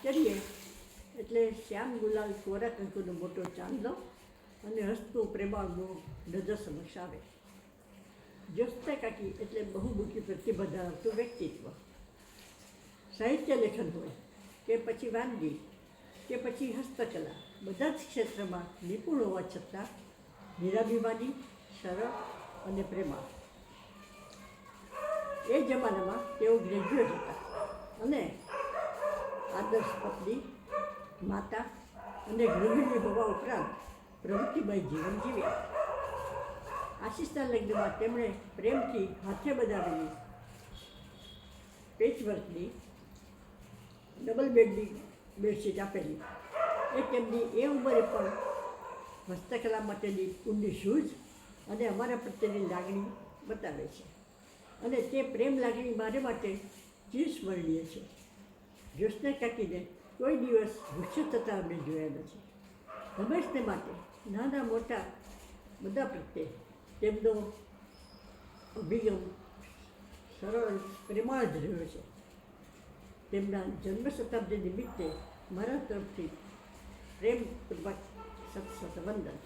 ચડીએ એટલે શ્યામ ગુલાલ કોરા કંકુનો મોટો ચાંદલો અને હસતું પ્રેમાળનું નજર સમક્ષ આવે. જ્યોત્સના કાકી એટલે બહુમુખી પ્રતિભા ધરાવતું વ્યક્તિત્વ. સાહિત્ય લેખન હોય કે પછી વાનગી કે પછી હસ્તકલા, બધા જ ક્ષેત્રમાં નિપુણ હોવા છતાં નિરાભિમાની, સરળ અને પ્રેમાળ. એ જમાનામાં તેઓ ગ્રેજ્યુએટ હતા અને આદર્શ પત્ની, માતા અને ગૃહિણી હોવા ઉપરાંત પ્રવૃત્તિમય જીવન જીવ્યા. આશિષના લગ્નમાં તેમણે પ્રેમથી હાથે બનાવેલી પેચવર્કની ડબલ બેડશીટ આપેલી. એ તેમની એ ઉંમરે પણ હસ્તકલા માટેની ઊંડી સૂઝ અને અમારા પ્રત્યેની લાગણી બતાવે છે. અને તે પ્રેમ લાગણી મારે માટે ચિરસ્મરણીય છે. જ્યોત્સના કાકીને કોઈ દિવસ ગુસ્સે થતાં અમે જોયા નથી. હંમેશને માટે નાના મોટા બધા પ્રત્યે તેમનો અભિગમ સરળ પ્રેમાળ જ રહ્યો છે. તેમના જન્મ શતાબ્દી નિમિત્તે મારા તરફથી પ્રેમપૂર્વક સત વંદન.